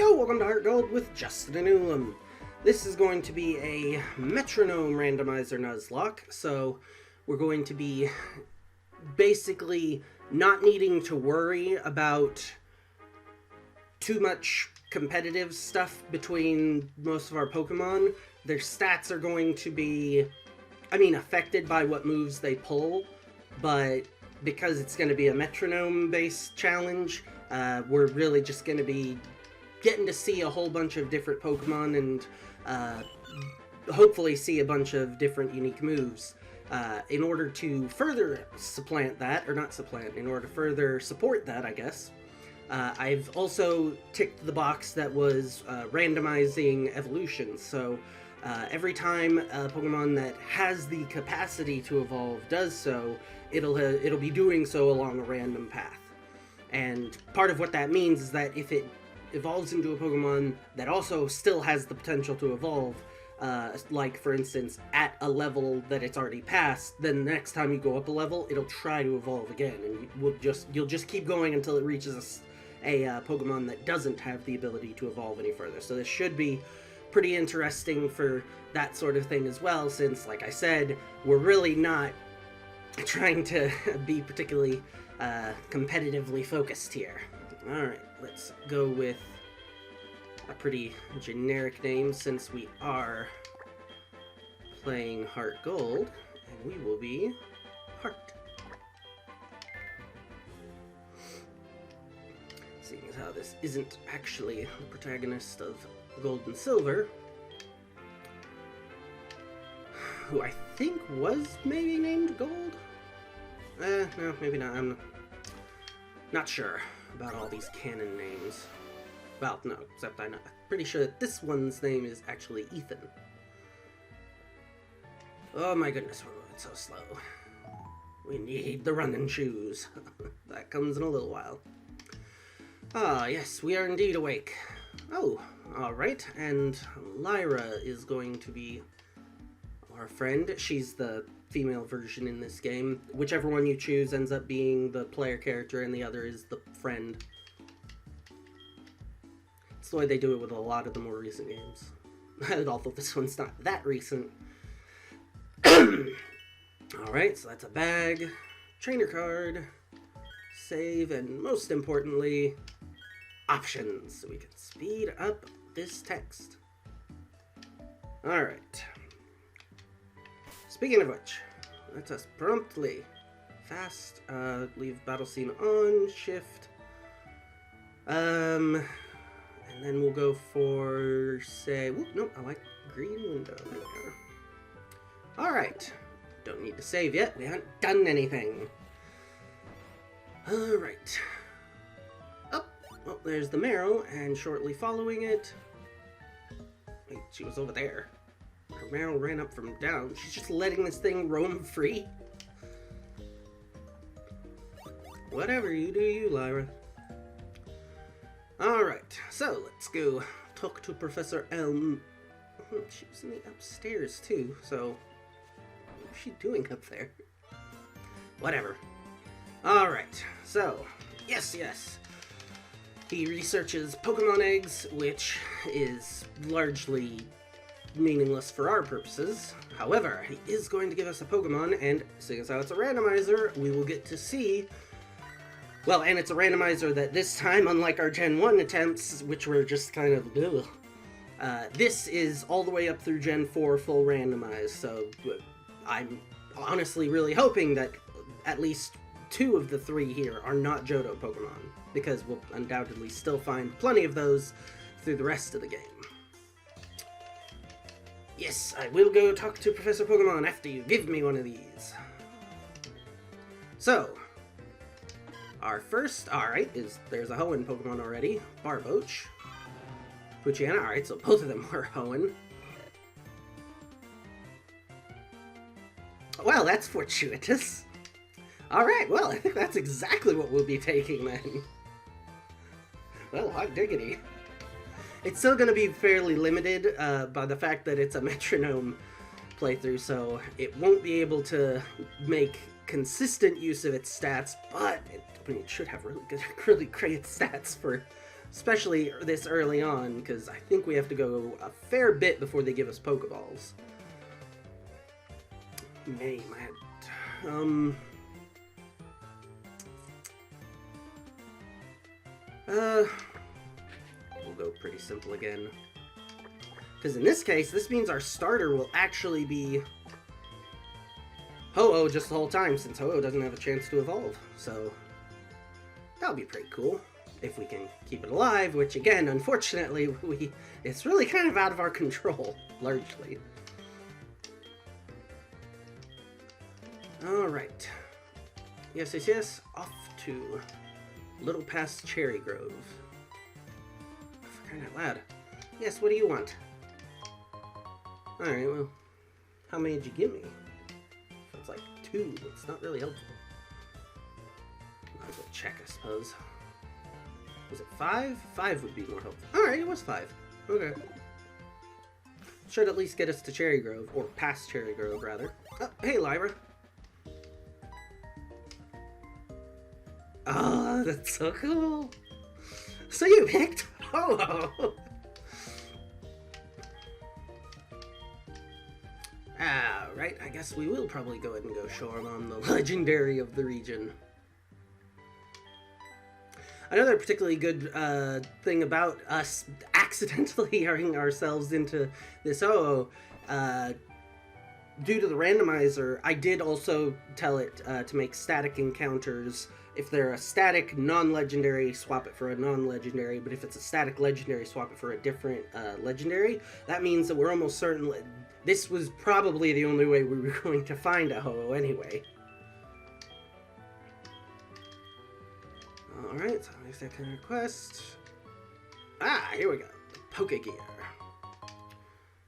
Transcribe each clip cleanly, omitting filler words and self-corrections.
Yo, welcome to HeartGold with Justin and Ulam. This is going to be a metronome randomizer Nuzlocke, so we're going to be basically not needing to worry about too much competitive stuff between most of our Pokemon. Their stats are going to be, affected by what moves they pull, but because it's going to be a metronome-based challenge, we're really just going to be getting to see a whole bunch of different Pokemon and hopefully see a bunch of different unique moves. In order to further in order to further support that, I guess, I've also ticked the box that was randomizing evolutions. So every time a Pokemon that has the capacity to evolve does so, it'll be doing so along a random path. And part of what that means is that if it evolves into a Pokemon that also still has the potential to evolve, like for instance at a level that it's already passed, then the next time you go up a level, it'll try to evolve again, and you'll just keep going until it reaches a Pokemon that doesn't have the ability to evolve any further. So this should be pretty interesting for that sort of thing as well, since, like I said, we're really not trying to be particularly competitively focused here. Alright, let's go with a pretty generic name since we are playing HeartGold, and we will be Heart. Seeing as how this isn't actually the protagonist of Gold and Silver, who I think was maybe named Gold? No, maybe not. I'm not sure about all these canon names. Well, no, except I'm pretty sure that this one's name is actually Ethan. Oh my goodness, we're moving so slow. We need the running shoes. That comes in a little while. Ah, yes, we are indeed awake. Oh, alright, and Lyra is going to be our friend. She's the female version in this game. Whichever one you choose ends up being the player character and the other is the friend. It's the way they do it with a lot of the more recent games. Although this one's not that recent. Alright, so that's a bag, trainer card, save, and most importantly, options, so we can speed up this text. Alright. Speaking of which, let us promptly fast leave battle scene on, shift, and then we'll go for, say, whoop, nope, I like green window, there we are. Alright, don't need to save yet, we haven't done anything. Alright. Oh, well, there's the Marrow, and shortly following it, wait, she was over there. Her Marrow ran up from down. She's just letting this thing roam free. Whatever, you do you, Lyra. Alright, so let's go talk to Professor Elm. She was in the upstairs too, so what was she doing up there? Whatever. Alright, so, yes. He researches Pokemon eggs, which is largely meaningless for our purposes. However, he is going to give us a Pokemon, and seeing as how it's a randomizer, we will get to see... Well, and it's a randomizer that this time, unlike our Gen 1 attempts, which were just kind of... this is all the way up through Gen 4 full randomized, so I'm honestly really hoping that at least 2 of the 3 here are not Johto Pokemon, because we'll undoubtedly still find plenty of those through the rest of the game. Yes, I will go talk to Professor Pokemon after you give me one of these. So, our first, alright, there's a Hoenn Pokemon already. Barboach. Poochyena, alright, so both of them are Hoenn. Well, that's fortuitous. Alright, well, I think that's exactly what we'll be taking then. Well, hot diggity. It's still going to be fairly limited by the fact that it's a metronome playthrough, so it won't be able to make consistent use of its stats, but it should have really great stats for Especially this early on, because I think we have to go a fair bit before they give us Pokeballs. We'll go pretty simple again. Because in this case, this means our starter will actually be Ho-Oh just the whole time, since Ho-Oh doesn't have a chance to evolve. So, that'll be pretty cool. If we can keep it alive, which again, unfortunately, it's really kind of out of our control, largely. Alright. Yes, yes, yes. Off to Little Past Cherry Grove. For crying out loud. Yes, what do you want? Alright, well, how many did you give me? It's like 2. It's not really helpful. Might as well check, I suppose. Was it 5? 5 would be more helpful. Alright, it was 5. Okay. Should at least get us to Cherry Grove, or past Cherry Grove, rather. Oh, hey, Lyra. Oh, that's so cool. So you picked Ho-Oh. Right, I guess we will probably go ahead and go short on the legendary of the region. Another particularly good thing about us accidentally airing ourselves into this Ho-Oh, due to the randomizer, I did also tell it to make static encounters. If they're a static non-legendary, swap it for a non-legendary, but if it's a static legendary, swap it for a different legendary. That means that we're almost certain this was probably the only way we were going to find a Ho-Oh anyway. Alright, so next second request. Ah, here we go. Poke Gear.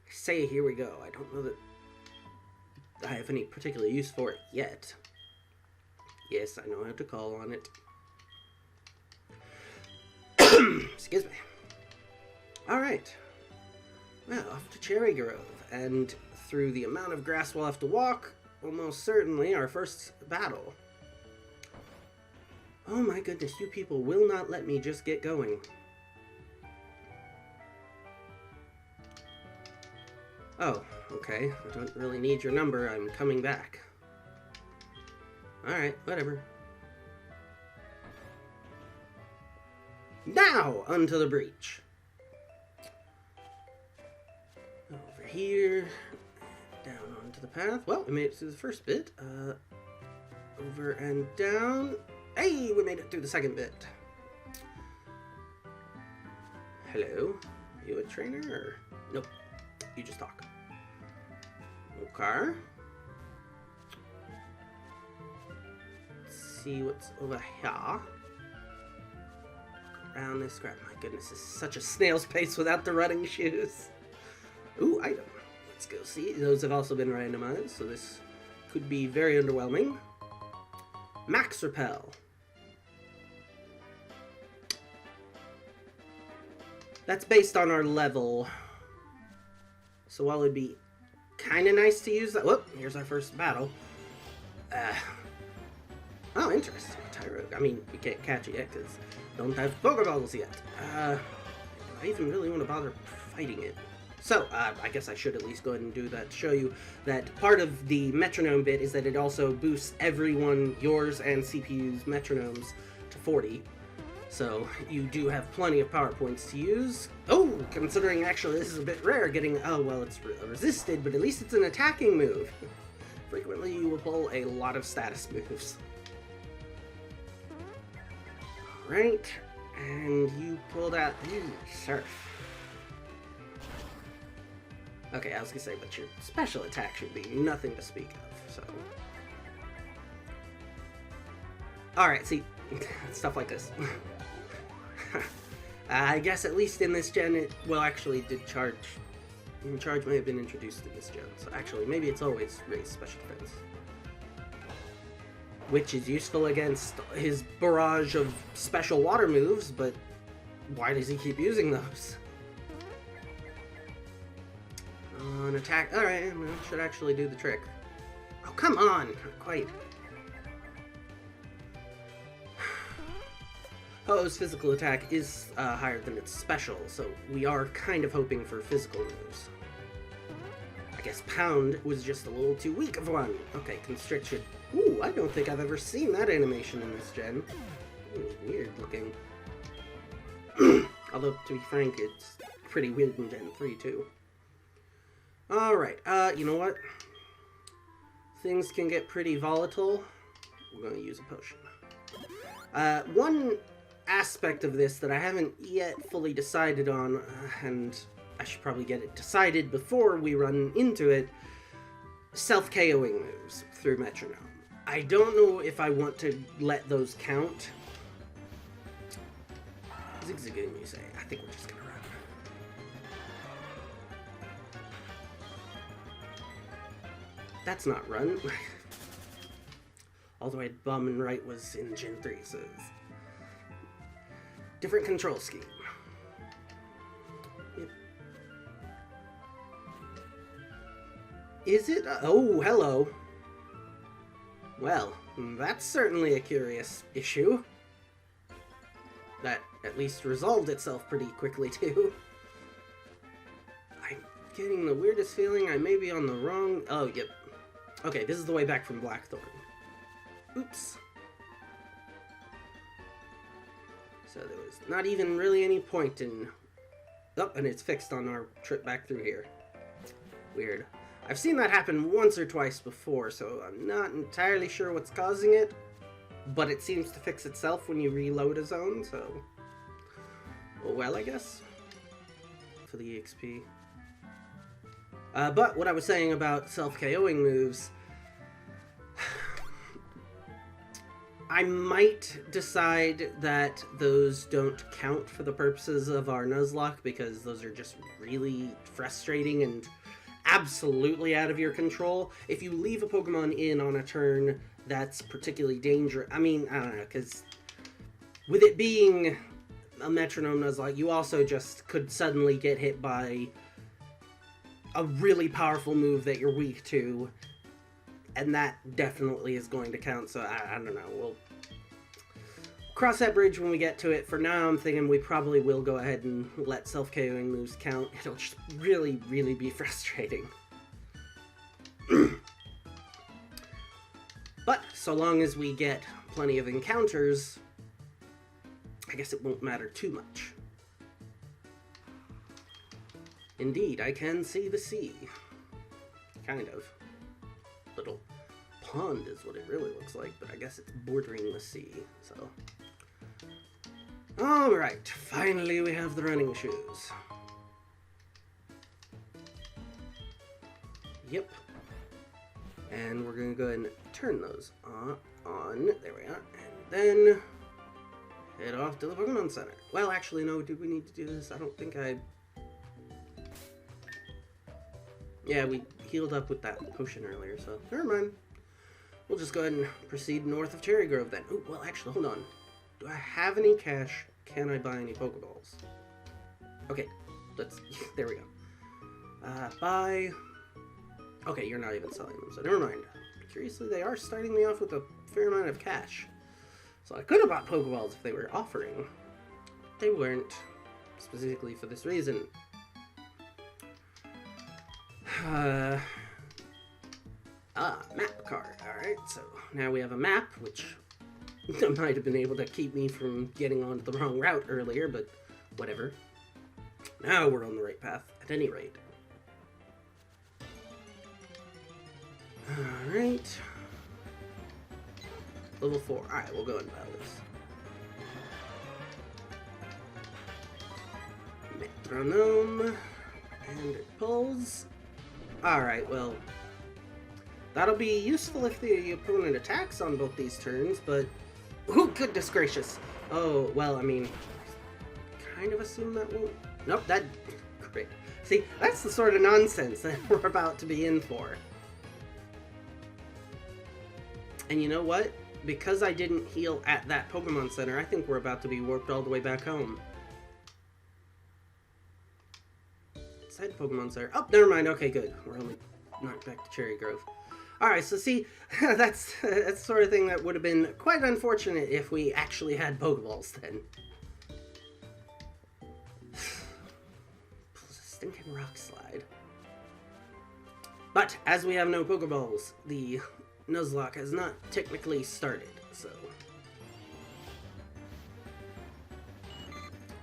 Say here we go. I don't know that I have any particular use for it yet. Yes, I know how to call on it. Excuse me. Alright. Well, off to Cherry Grove. And through the amount of grass we'll have to walk, almost certainly our first battle. Oh my goodness, you people will not let me just get going. Oh, okay. I don't really need your number. I'm coming back. Alright, whatever. Now, onto the breach. Over here. Down onto the path. Well, we made it through the first bit. Over and down. Hey, we made it through the second bit. Hello? Are you a trainer or? Nope. You just talk. Okay. Let's see what's over here. Around this crap. My goodness, this is such a snail's pace without the running shoes. Ooh, item. Let's go see. Those have also been randomized, so this could be very underwhelming. Max Repel. That's based on our level. So while it'd be kind of nice to use that... Whoop, here's our first battle. Oh, interesting. Tyrogue. I mean, we can't catch it yet because don't have Pokeballs yet. I even really want to bother fighting it. So, I guess I should at least go ahead and do that to show you that part of the metronome bit is that it also boosts everyone, yours and CPU's metronomes, to 40. So, you do have plenty of power points to use. Oh, considering actually this is a bit rare, getting... Oh, well, it's resisted, but at least it's an attacking move. Frequently, you will pull a lot of status moves. Alright, and you pulled out... Ooh, Surf. Okay, I was gonna say, but your special attack should be nothing to speak of, so... Alright, see, stuff like this. I guess at least in this gen it, well, actually did charge. Charge may have been introduced in this gen, so actually maybe it's always raised special defense. Which is useful against his barrage of special water moves, but why does he keep using those? An attack, alright, well, should actually do the trick. Oh, come on, not quite. Ho-Oh's physical attack is higher than its special, so we are kind of hoping for physical moves. I guess Pound was just a little too weak of one. Okay, Constriction. Ooh, I don't think I've ever seen that animation in this gen. Ooh, weird looking. Although, to be frank, it's pretty weird in Gen 3, too. Alright, you know what? Things can get pretty volatile. We're going to use a potion. One aspect of this that I haven't yet fully decided on, and I should probably get it decided before we run into it, self-KOing moves through Metronome. I don't know if I want to let those count. Zigzagoon, you say? I think we're just gonna run. That's not run. Although I had Bum and Right was in Gen 3, so it's different control scheme. Yep. Is it? Oh, hello. Well, that's certainly a curious issue. That at least resolved itself pretty quickly, too. I'm getting the weirdest feeling I may be on the wrong... Oh, yep. Okay, this is the way back from Blackthorn. Oops. So there was not even really any point in... Oh, and it's fixed on our trip back through here. Weird. I've seen that happen once or twice before, so I'm not entirely sure what's causing it. But it seems to fix itself when you reload a zone, so... well, I guess. For the EXP. But what I was saying about self-KOing moves... I might decide that those don't count for the purposes of our Nuzlocke, because those are just really frustrating and absolutely out of your control. If you leave a Pokemon in on a turn that's particularly dangerous, I mean, I don't know, because with it being a Metronome Nuzlocke, you also just could suddenly get hit by a really powerful move that you're weak to, and that definitely is going to count, so I don't know, we'll cross that bridge when we get to it. For now, I'm thinking we probably will go ahead and let self-KOing moves count. It'll just really, really be frustrating. But, so long as we get plenty of encounters, I guess it won't matter too much. Indeed, I can see the sea. Kind of. Little pond is what it really looks like, but I guess it's bordering the sea, so... Alright, finally we have the running shoes. Yep. And we're gonna go ahead and turn those on. There we are. And then head off to the Pokemon Center. Well, actually, no, do we need to do this? I don't think I... Yeah, we healed up with that potion earlier, so never mind. We'll just go ahead and proceed north of Cherry Grove then. Oh, well, actually, hold on. Do I have any cash? Can I buy any Pokeballs? Okay, let's... There we go. Buy... Okay, you're not even selling them, so never mind. Curiously, they are starting me off with a fair amount of cash. So I could have bought Pokeballs if they were offering. They weren't, specifically for this reason. Map card. Alright, so now we have a map, which might have been able to keep me from getting onto the wrong route earlier, but whatever. Now we're on the right path, at any rate. Alright. Level 4. Alright, we'll go and battle this. Metronome. And it pulls. Alright, well... That'll be useful if the opponent attacks on both these turns, but... Oh, goodness gracious! Oh, well, I mean... kind of assume that won't... Nope, that... Great. See, that's the sort of nonsense that we're about to be in for. And you know what? Because I didn't heal at that Pokemon Center, I think we're about to be warped all the way back home. Side Pokemon Center. Oh, never mind. Okay, good. We're only knocked back to Cherry Grove. Alright, so see, that's the sort of thing that would have been quite unfortunate if we actually had Pokeballs then. Pulls a stinking rock slide. But, as we have no Pokeballs, the Nuzlocke has not technically started, so...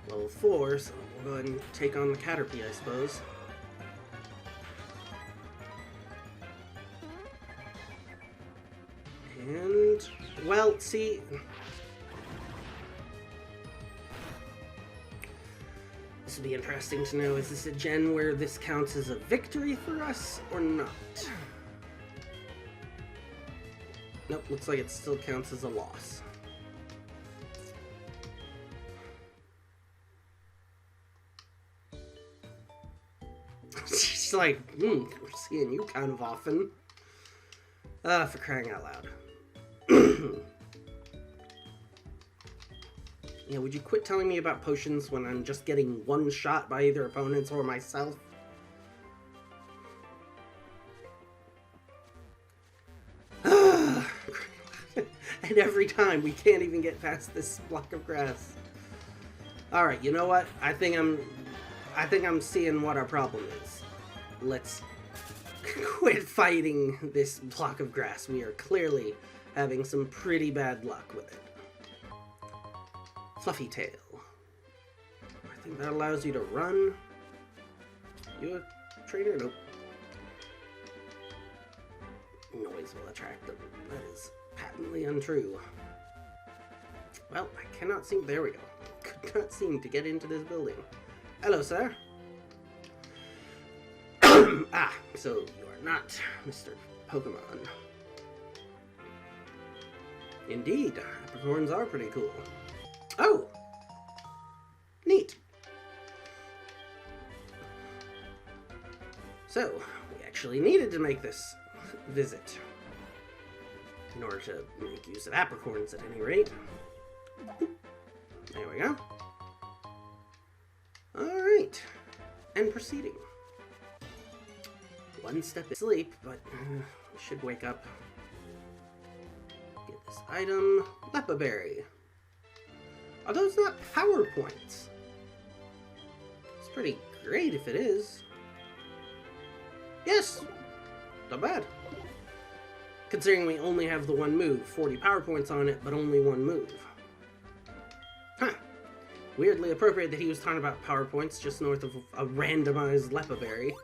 Level 4, so we'll go ahead and take on the Caterpie, I suppose. And, well, see... This would be interesting to know. Is this a gen where this counts as a victory for us, or not? Nope, looks like it still counts as a loss. She's like, we're seeing you kind of often. For crying out loud. Yeah, would you quit telling me about potions when I'm just getting one shot by either opponents or myself? And every time we can't even get past this block of grass. Alright, you know what? I think I'm seeing what our problem is. Let's quit fighting this block of grass. We are clearly having some pretty bad luck with it. Fluffy tail. I think that allows you to run. You a trainer? Nope. Noise will attract them. That is patently untrue. Well, I cannot seem... There we go. Could not seem to get into this building. Hello, sir. Ah, so you are not Mr. Pokemon. Indeed, apricorns are pretty cool. Oh! Neat. So, we actually needed to make this visit in order to make use of apricorns at any rate. There we go. Alright. And proceeding. One step is sleep, but we should wake up. Get this item. Lepa Berry. Are those not power points? It's pretty great if it is. Yes! Not bad. Considering we only have the one move. 40 power points on it, but only one move. Huh. Weirdly appropriate that he was talking about power points just north of a randomized Lepa Berry.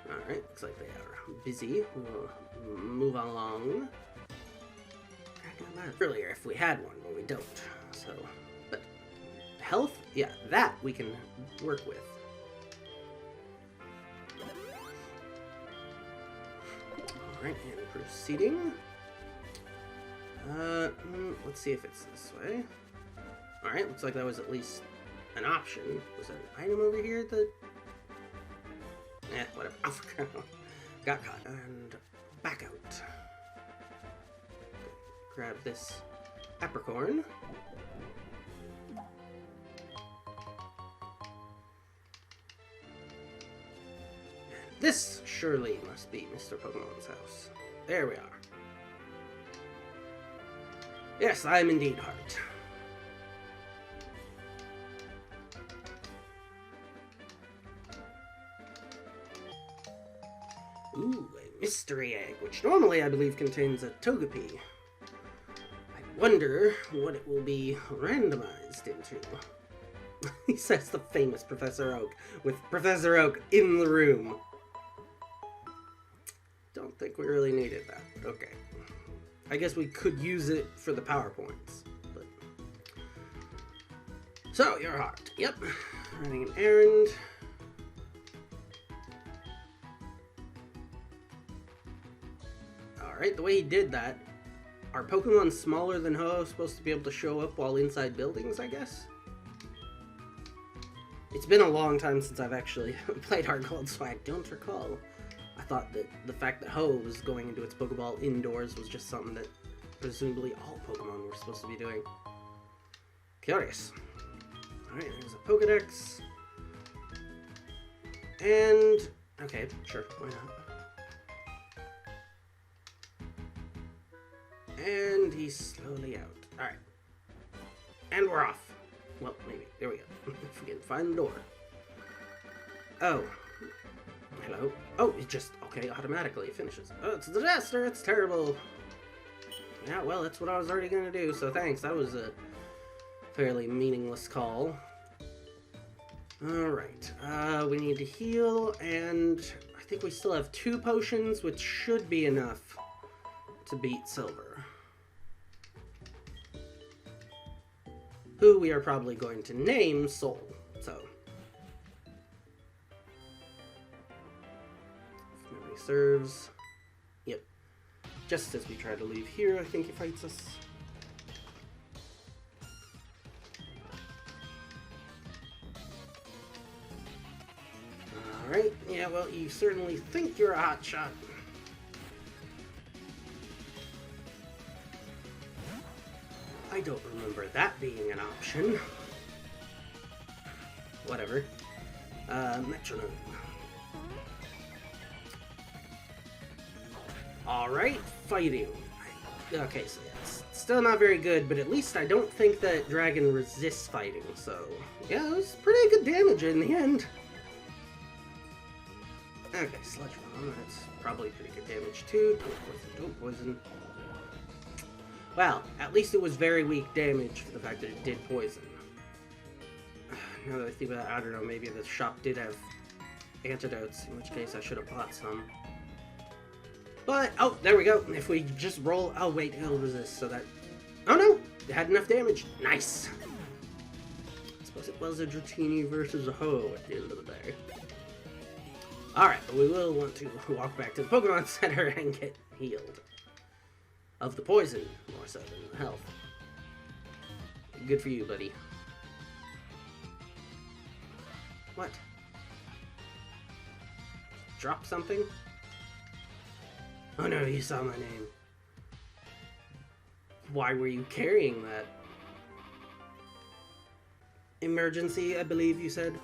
Alright, looks like they are busy. We'll move along. Earlier if we had one, but we don't. So, but health? Yeah, that we can work with. Alright, and proceeding. Let's see if it's this way. Alright, looks like that was at least an option. Was there an item over here that... whatever. Got caught. And back out. Grab this apricorn. This surely must be Mr. Pokemon's house. There we are. Yes, I am indeed Heart. Ooh, a mystery egg, which normally I believe contains a Togepi. I wonder what it will be randomized into. He says the famous Professor Oak, with Professor Oak in the room. Don't think we really needed that, but okay. I guess we could use it for the power points, but... So, your Heart. Yep. Running an errand. Alright, the way he did that, are Pokemon smaller than Ho supposed to be able to show up while inside buildings, I guess? It's been a long time since I've actually played HeartGold, so I don't recall. I thought that the fact that Ho was going into its Pokeball indoors was just something that presumably all Pokemon were supposed to be doing. Curious. Alright, there's a Pokedex. And... okay, sure, why not? And he's slowly out. Alright. And we're off. Well, maybe. There we go. If we can find the door. Oh. Hello. Oh, it just, okay, automatically finishes. Oh, it's a disaster. It's terrible. Yeah, well, that's what I was already going to do, so thanks. That was a fairly meaningless call. Alright. We need to heal, and I think we still have 2 potions, which should be enough to beat Silver. Who we are probably going to name Soul, so. If memory serves. Yep. Just as we try to leave here, I think he fights us. Alright, yeah, well, you certainly think you're a hotshot. I don't remember that being an option. Whatever. Metronome. Alright, fighting. Okay, so yeah, it's still not very good, but at least I don't think that dragon resists fighting, so yeah, it was pretty good damage in the end. Okay, Sludge Bomb, that's probably pretty good damage too. Don't poison. Well, at least it was very weak damage for the fact that it did poison. Now that I think about it, I don't know, maybe the shop did have antidotes, in which case I should have bought some. But, oh, there we go. If we just roll, oh wait, it'll resist, so that, oh no, it had enough damage. Nice. I suppose it was a Dratini versus a Ho at the end of the day. Alright, but we will want to walk back to the Pokemon Center and get healed. Of the poison, more so than the health. Good for you, buddy. What? Drop something? Oh no, you saw my name. Why were you carrying that? Emergency, I believe you said.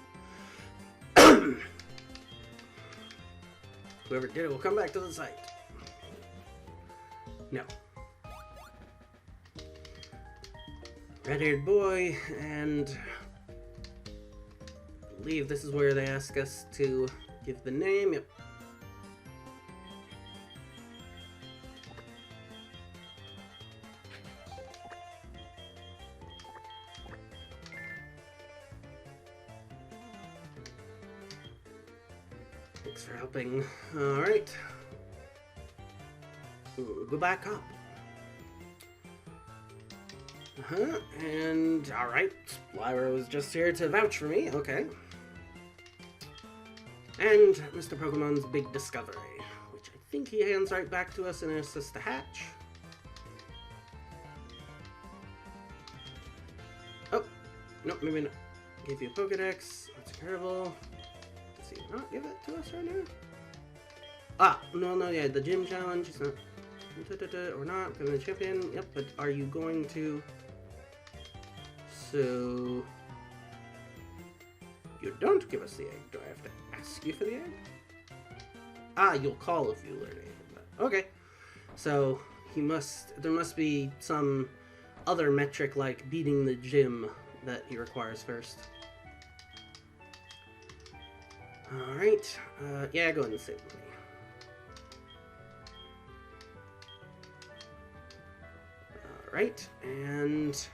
Whoever did it will come back to the site. No. Red-haired boy, and I believe this is where they ask us to give the name. Yep. Thanks for helping. Alright. Go back up. And alright, Lyra was just here to vouch for me, okay. And Mr. Pokemon's big discovery, which I think he hands right back to us and asks us to hatch. Oh, nope, maybe not. Give you a Pokedex, that's terrible. Does he not give it to us right now? Ah, no, yeah, the gym challenge is not. Or not, because the champion, yep, but are you going to? So, you don't give us the egg. Do I have to ask you for the egg? Ah, you'll call if you learn it. Okay, so there must be some other metric like beating the gym that he requires first. Alright, yeah, go ahead and save me. Alright, and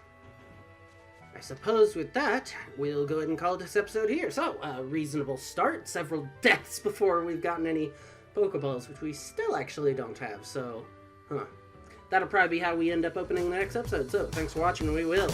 I suppose with that, we'll go ahead and call this episode here. So, a reasonable start, several deaths before we've gotten any Pokeballs, which we still actually don't have, so, that'll probably be how we end up opening the next episode. So, thanks for watching, and we will